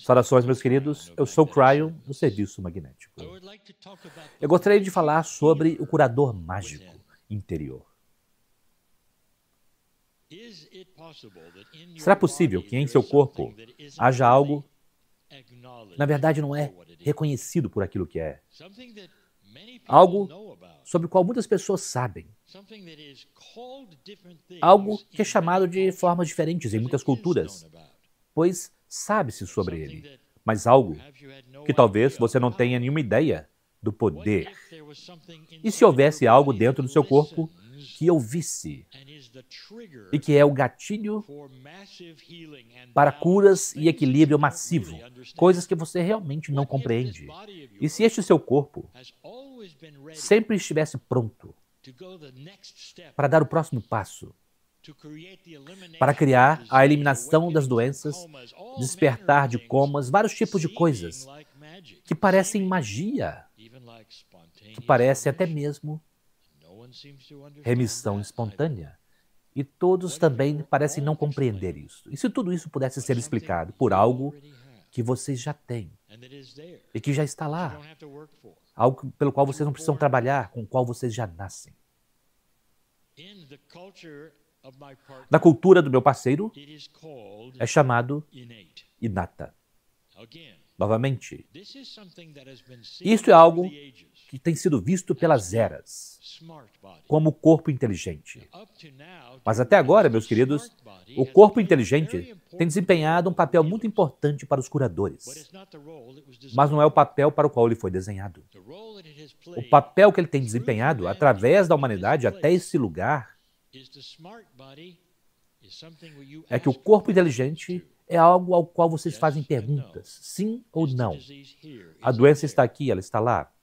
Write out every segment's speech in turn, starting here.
Saudações, meus queridos. Eu sou o Cryon, do Serviço Magnético. Eu gostaria de falar sobre o curador mágico interior. Será possível que em seu corpo haja algo que, na verdade, não é reconhecido por aquilo que é? Algo sobre o qual muitas pessoas sabem. Algo que é chamado de formas diferentes em muitas culturas, pois sabe-se sobre ele. Mas algo que talvez você não tenha nenhuma ideia do poder. E se houvesse algo dentro do seu corpo que ouvisse e que é o gatilho para curas e equilíbrio massivo, coisas que você realmente não compreende. E se este seu corpo sempre estivesse pronto para dar o próximo passo, para criar a eliminação das doenças, despertar de comas, vários tipos de coisas que parecem magia, que parecem até mesmo remissão espontânea. E todos também parecem não compreender isso. E se tudo isso pudesse ser explicado por algo que vocês já têm e que já está lá, algo pelo qual vocês não precisam trabalhar, com o qual vocês já nascem. Na cultura do meu parceiro, é chamado inata. Novamente, isso é algo que tem sido visto pelas eras, como o corpo inteligente. Mas até agora, meus queridos, o corpo inteligente tem desempenhado um papel muito importante para os curadores. Mas não é o papel para o qual ele foi desenhado. O papel que ele tem desempenhado através da humanidade até esse lugar é que o corpo inteligente é algo ao qual vocês fazem perguntas, sim ou não. A doença está aqui, ela está lá.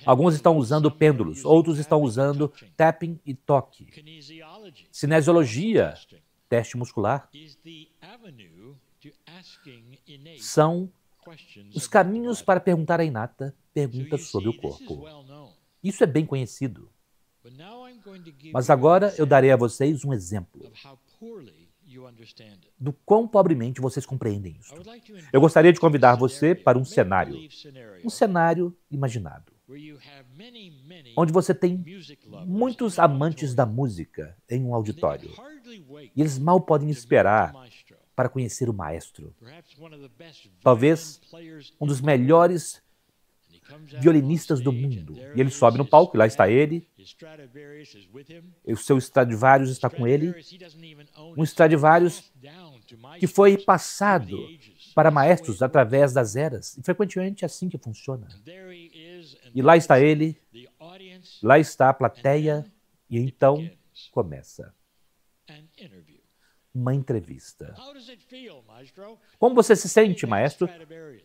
Alguns estão usando pêndulos, outros estão usando tapping e toque. Cinesiologia, teste muscular, são os caminhos para perguntar a inata perguntas sobre o corpo. Isso é bem conhecido. Mas agora eu darei a vocês um exemplo do quão pobremente vocês compreendem isso. Eu gostaria de convidar você para um cenário imaginado, onde você tem muitos amantes da música em um auditório, e eles mal podem esperar para conhecer o maestro. Talvez um dos melhores violinistas do mundo. E ele sobe no palco, e lá está ele. O seu Stradivarius está com ele. Um Stradivarius que foi passado para maestros através das eras. E frequentemente é assim que funciona. E lá está ele, lá está a plateia, e então começa uma entrevista. Como você se sente, maestro,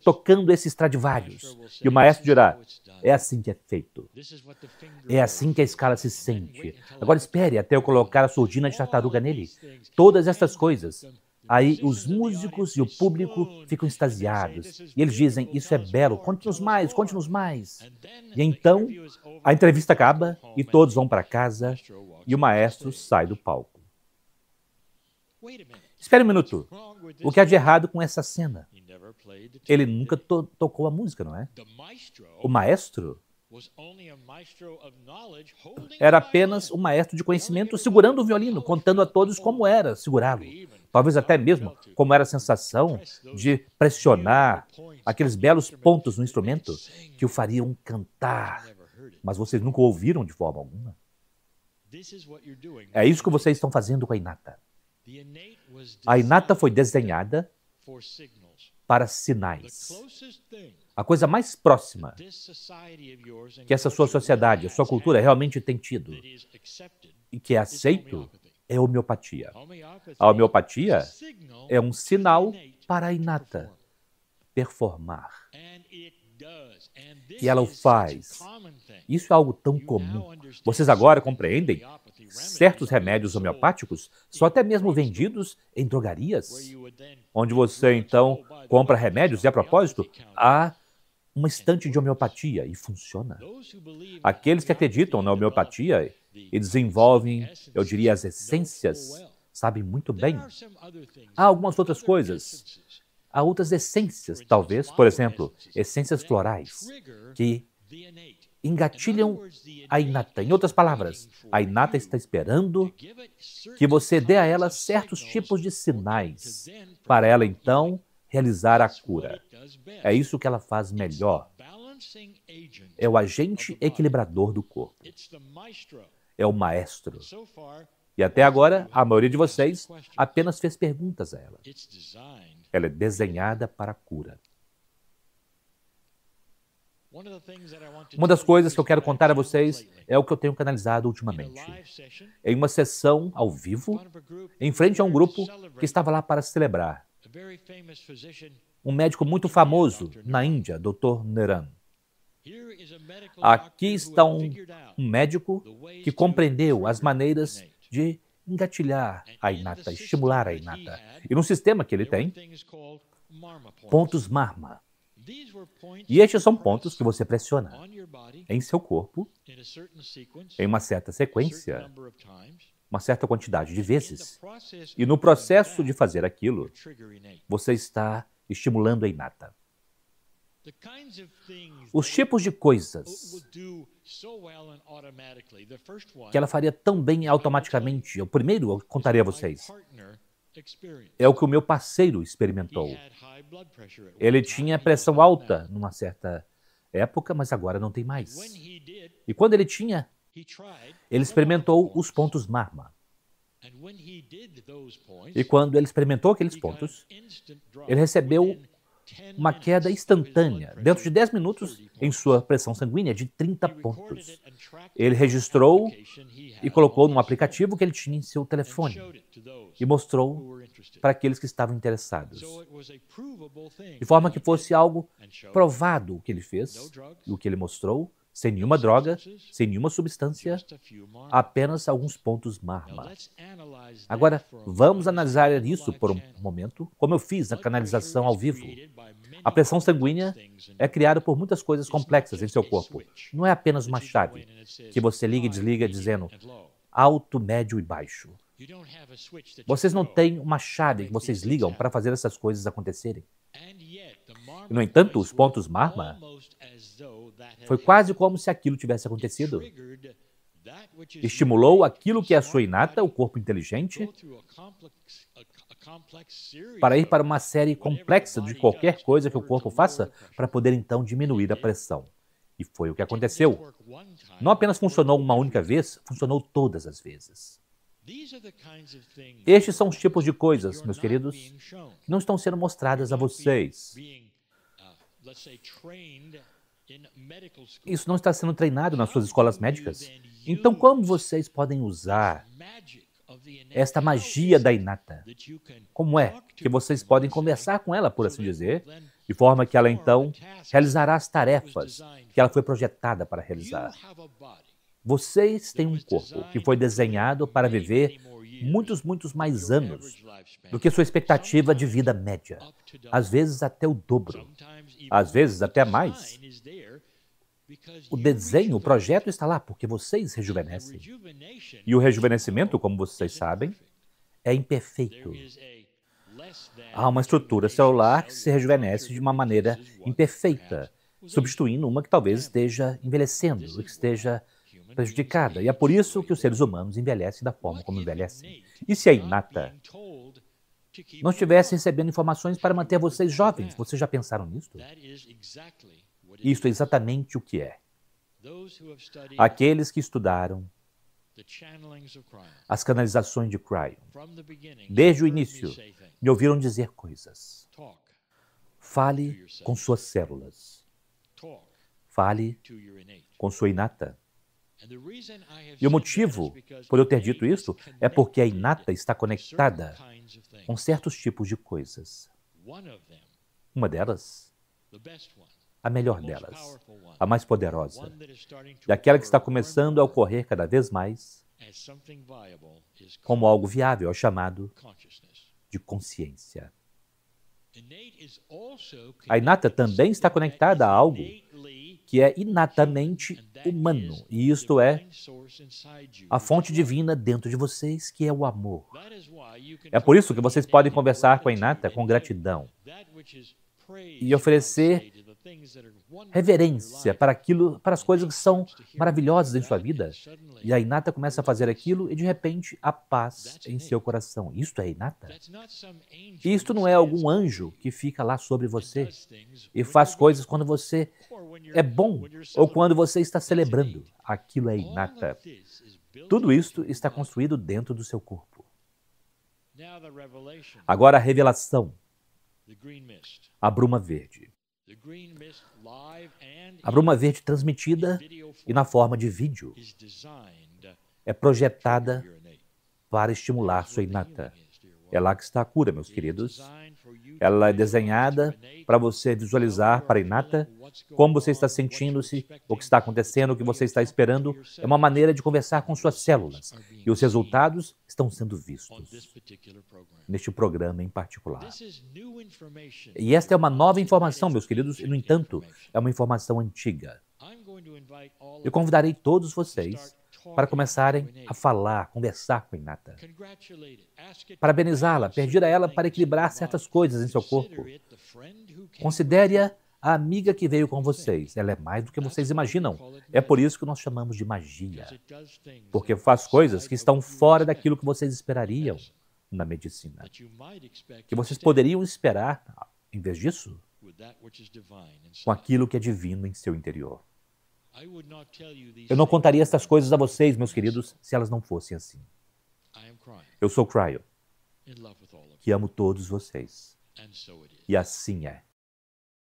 tocando esse Stradivarius? E o maestro dirá, é assim que é feito. É assim que a escala se sente. Agora espere até eu colocar a surdina de tartaruga nele. Todas essas coisas. Aí os músicos e o público ficam extasiados. E eles dizem, isso é belo, conte-nos mais, conte-nos mais. E então a entrevista acaba e todos vão para casa e o maestro sai do palco. Espere um minuto. O que há de errado com essa cena? Ele nunca tocou a música, não é? O maestro era apenas um maestro de conhecimento segurando o violino, contando a todos como era segurá-lo. Talvez até mesmo como era a sensação de pressionar aqueles belos pontos no instrumento que o fariam cantar. Mas vocês nunca o ouviram de forma alguma. É isso que vocês estão fazendo com a inata. A inata foi desenhada para sinais. A coisa mais próxima que essa sua sociedade, a sua cultura realmente tem tido e que é aceito é a homeopatia. A homeopatia é um sinal para a inata performar. E ela o faz. Isso é algo tão comum. Vocês agora compreendem? Certos remédios homeopáticos são até mesmo vendidos em drogarias, onde você então compra remédios e, a propósito, há uma estante de homeopatia e funciona. Aqueles que acreditam na homeopatia e desenvolvem, eu diria, as essências sabem muito bem. Há algumas outras coisas. Há outras essências, talvez, por exemplo, essências florais, que engatilham a inata. Em outras palavras, a inata está esperando que você dê a ela certos tipos de sinais, para ela, então, realizar a cura. É isso que ela faz melhor. É o agente equilibrador do corpo. É o maestro. E até agora, a maioria de vocês apenas fez perguntas a ela. Ela é desenhada para a cura. Uma das coisas que eu quero contar a vocês é o que eu tenho canalizado ultimamente. Em uma sessão ao vivo, em frente a um grupo que estava lá para celebrar. Um médico muito famoso na Índia, Dr. Neran. Aqui está um médico que compreendeu as maneiras de engatilhar a inata, estimular a inata. E no sistema que ele tem, pontos Marma. E estes são pontos que você pressiona em seu corpo, em uma certa sequência, uma certa quantidade de vezes. E no processo de fazer aquilo, você está estimulando a inata. Os tipos de coisas que ela faria tão bem automaticamente, o primeiro eu contarei a vocês, é o que o meu parceiro experimentou. Ele tinha pressão alta numa certa época, mas agora não tem mais. E quando ele tinha, ele experimentou os pontos Marma. E quando ele experimentou aqueles pontos, ele recebeu uma queda instantânea, dentro de 10 minutos, em sua pressão sanguínea de 30 pontos. Ele registrou e colocou num aplicativo que ele tinha em seu telefone e mostrou para aqueles que estavam interessados. De forma que fosse algo provado o que ele fez e o que ele mostrou, sem nenhuma droga, sem nenhuma substância, apenas alguns pontos Marma. Agora, vamos analisar isso por um momento, como eu fiz na canalização ao vivo. A pressão sanguínea é criada por muitas coisas complexas em seu corpo. Não é apenas uma chave que você liga e desliga dizendo alto, médio e baixo. Vocês não têm uma chave que vocês ligam para fazer essas coisas acontecerem. No entanto, os pontos Marma foi quase como se aquilo tivesse acontecido. Estimulou aquilo que é a sua inata, o corpo inteligente, para ir para uma série complexa de qualquer coisa que o corpo faça para poder então diminuir a pressão. E foi o que aconteceu. Não apenas funcionou uma única vez, funcionou todas as vezes. Estes são os tipos de coisas, meus queridos, que não estão sendo mostradas a vocês. Isso não está sendo treinado nas suas escolas médicas. Então, como vocês podem usar esta magia da inata? Como é que vocês podem conversar com ela, por assim dizer, de forma que ela, então, realizará as tarefas que ela foi projetada para realizar? Vocês têm um corpo que foi desenhado para viver muitos mais anos do que sua expectativa de vida média. Às vezes até o dobro. Às vezes até mais. O desenho, o projeto está lá porque vocês rejuvenescem. E o rejuvenescimento, como vocês sabem, é imperfeito. Há uma estrutura celular que se rejuvenesce de uma maneira imperfeita, substituindo uma que talvez esteja envelhecendo, ou que esteja prejudicada. E é por isso que os seres humanos envelhecem da forma como envelhecem. E se a inata não estivesse recebendo informações para manter vocês jovens, vocês já pensaram nisso? Isso é exatamente o que é. Aqueles que estudaram as canalizações de Cryon, desde o início, me ouviram dizer coisas. Fale com suas células. Fale com sua inata. E o motivo por eu ter dito isso é porque a inata está conectada com certos tipos de coisas. Uma delas, a melhor delas, a mais poderosa, e aquela que está começando a ocorrer cada vez mais como algo viável, é chamado de consciência. A Inata também está conectada a algo que é inatamente humano, e isto é a fonte divina dentro de vocês, que é o amor. É por isso que vocês podem conversar com a Inata com gratidão e oferecer reverência para as coisas que são maravilhosas em sua vida. E a Inata começa a fazer aquilo e, de repente, há paz em seu coração. Isto é Inata. Isto não é algum anjo que fica lá sobre você e faz coisas quando você é bom ou quando você está celebrando. Aquilo é Inata. Tudo isto está construído dentro do seu corpo. Agora a revelação. A bruma verde. A bruma verde transmitida e na forma de vídeo é projetada para estimular sua Inata. É lá que está a cura, meus queridos. Ela é desenhada para você visualizar para a Inata como você está sentindo-se, o que está acontecendo, o que você está esperando. É uma maneira de conversar com suas células. E os resultados estão sendo vistos neste programa em particular. E esta é uma nova informação, meus queridos, e, no entanto, é uma informação antiga. Eu convidarei todos vocês para começarem a falar, conversar com a Inata. Parabenizá-la, pedir a ela para equilibrar certas coisas em seu corpo. Considere-a a amiga que veio com vocês. Ela é mais do que vocês imaginam. É por isso que nós chamamos de magia. Porque faz coisas que estão fora daquilo que vocês esperariam na medicina. Que vocês poderiam esperar, em vez disso, com aquilo que é divino em seu interior. Eu não contaria estas coisas a vocês, meus queridos, se elas não fossem assim. Eu sou Cryo, que amo todos vocês. E assim é.